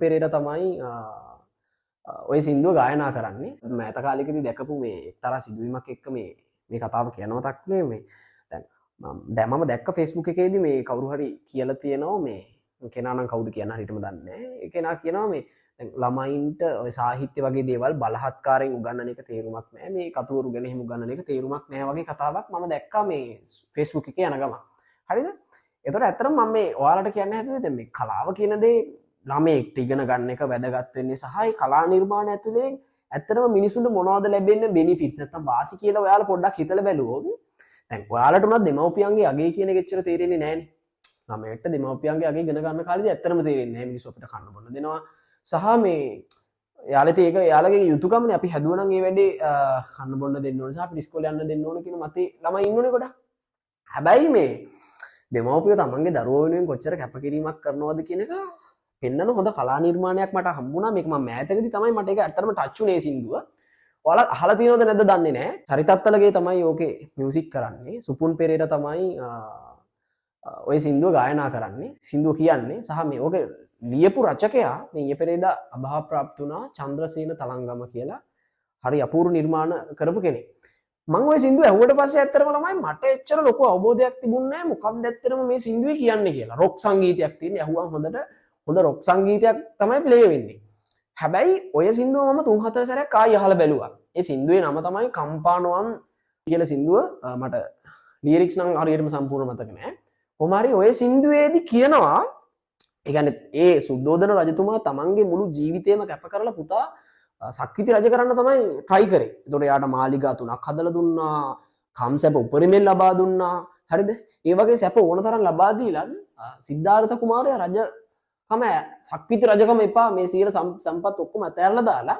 පෙරේරා තමයි ඔය සින්දුව ගායනා කරන්නේ. මෑත කාලෙකදී දැකපු මේ එක්තරා සිදුවීමක් එක්ක මේ කතාව කියනවා තක්නේ මේ දැන් මම දැක්ක Facebook එකේදී මේ කවුරු හරි කියලා තියෙනවා මේ කෙනා නම් කවුද කියන හරියටම දන්නේ නැහැ. ඒ කෙනා කියනවා මේ දැන් ළමයින්ට ඔය සාහිත්‍ය වගේ දේවල් බලහත්කාරයෙන් උගන්වන එක තේරුමක් නැහැ. මේ කතුවරු ගැන එහෙම උගන්වන එක තේරුමක් නැහැ වගේ කතාවක් මම දැක්කා මේ Facebook එකේ යන ගමන්. හරිද? ඒතකොට ඇත්තටම මම මේ ඔයාලට කියන්න හැදුවේ දැන් මේ කලාව කියන දේ ළමයෙක්ට ඉගෙන ගන්න එක වැදගත් වෙන්නේ සහ ඒ කලා නිර්මාණ ඇතුලේ ඇත්තටම මිනිසුන්ට මොනවද ලැබෙන්නේ බෙනිෆිට්ස් නැත්නම් වාසි කියලා ඔයාලා පොඩ්ඩක් හිතලා බැලුවොත් දැන් ඔයාලට උනත් දෙමව්පියන්ගේ අගේ කියන එක එච්චර තේරෙන්නේ නැහනේ. ළමයට දෙමව්පියන්ගේ අගේ ඉගෙන ගන්න කාලේදී ඇත්තටම තේරෙන්නේ නැහැ මිනිස්සු අපිට කන්න බොන්න දෙනවා. සහ මේ යාලට ඒක යාලගේ යුතුයකමනේ අපි හැදුවනම් මේ වැඩේ කන්න බොන්න දෙන්න ඕන සහ අපි ඉස්කෝලේ යන්න දෙන්න ඕන කියන මතේ ළමයි ඉන්නෝනේ ගොඩක්. හැබැයි මේ දෙමව්පියෝ තමන්ගේ දරුවෝ වෙනුවෙන් කොච්චර කැපකිරීමක් කරනවද කියන එක පෙන්වන හොඳ කලා නිර්මාණයක් මට හම්බුණා. මේක මම මෑතකදී තමයි මට ඒක ඇත්තටම ටච් උනේ සින්දුව. ඔයාලා අහලා තියෙනවද නැද්ද දන්නේ නැහැ. චරිතත්තලගේ තමයි ඕකේ මියුසික් කරන්නේ. සුපුන් පෙරේරා තමයි ඔය සින්දුව ගායනා කරන්නේ. සින්දුව කියන්නේ සහ මේ ඕකේ ලියපු රචකයා මේ ඊයේ පෙරේදා අභාව ප්‍රාප්ත වුණා චන්ද්‍රසේන තලංගම කියලා. හරි අපූර්ව නිර්මාණ කරපු කෙනෙක්. මම ওই සින්දුව ඇහුවට පස්සේ ඇත්තටම ළමයි මට එච්චර ලොකු අවබෝධයක් තිබුණේ නැහැ මොකක්ද ඇත්තටම මේ සින්දුවේ කියන්නේ කියලා. රොක් සංගීතයක් තියෙන. ඇහුවම හොඳ රොක් සංගීතයක් තමයි ප්ලේ වෙන්නේ. හැබැයි ඔය සින්දුව මම 3-4 සැරයක් ආයෙ අහලා බැලුවා. ඒ සින්දුවේ නම තමයි කම්පානොවන් කියලා සින්දුව. මට ලිරික්ස් නම් හරියටම සම්පූර්ණ මතක නැහැ. කොහොම හරි ඔය සින්දුවේදී කියනවා ඒ කියන්නේ ඒ සුද්ධෝදන රජතුමා තමන්ගේ මුළු ජීවිතේම කැප කරලා පුතා සක්විති රජ කරන්න තමයි try කරේ. ඒතකොට යාට මාලිගා 3ක් හදලා දුන්නා, කම්සැප උපරිමයෙන් ලබා දුන්නා. හරිද? ඒ වගේ සැප ඕන තරම් ලබා දීලා සිද්ධාර්ථ කුමාරයා රජකම සක්විති රජකම එපා මේ සියල සම්පත් ඔක්කොම අතහැරලා දාලා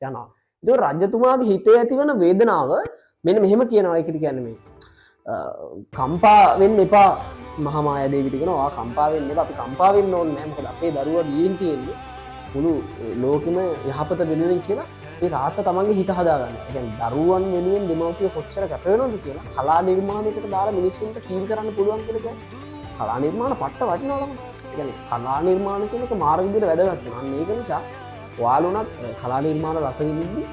යනවා. ඒතකොට රජතුමාගේ හිතේ ඇතිවන වේදනාව මෙන්න මෙහෙම කියනවා. ඒකද කියන්නේ මේ කම්පා වෙන්න එපා මහා මායා දේවිට කියනවා. ආ කම්පා වෙන්න එපා. අපි කම්පා වෙන්න ඕනේ නැහැ. මොකද අපේ දරුවා ගිහින් තියෙන්නේ මුළු ලෝකෙම යහපත වෙනුවෙන් කියලා ඒ තාත්තා තමන්ගේ හිත හදාගන්න. ඒ කියන්නේ දරුවන් වෙනුවෙන් දෙමව්පියෝ කොච්චර කැප වෙනවද කියලා කලා නිර්මාණයකට දාලා මිනිස්සුන්ට ෆීල් කරන්න පුළුවන් කියලා කියන්නේ. කලා නිර්මාණ පට්ට වටිනවා ළමයි. ඒ කියන්නේ කලා නිර්මාණ කියන එක මාර විදිහට වැදගත් වෙනවා. අන්න ඒක නිසා ඔයාලුණත් කලා නිර්මාණ රස විඳින්න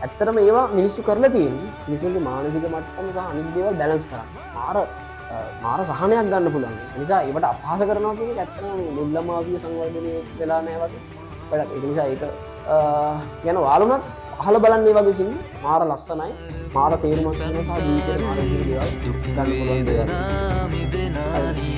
ඇත්තටම ඒවා මිනිස්සු කරලා තියෙන්නේ. මිනිස්සුන්ගේ මානසික මට්ටම සහ අනිත් දේවල් බැලන්ස් කරන්න. මාර සහනයක් ගන්න පුළුවන්. ඒ නිසා ඒවට අපහාස කරනවා කියන එක ඇත්තටම මුල්ලමාවිය සංවර්ධනය වෙලා නැහැ වගේ. වැඩක්. ඒ නිසා ඒක යන ඔයාලුණත් අහලා බලන්න මේ වගේ සින්දු මාර ලස්සනයි. මාර තේරුමක් තියෙනවා සහ ජීවිතේ මාර විදිහට දේවල් ගන්න පුළුවන් දේවල්.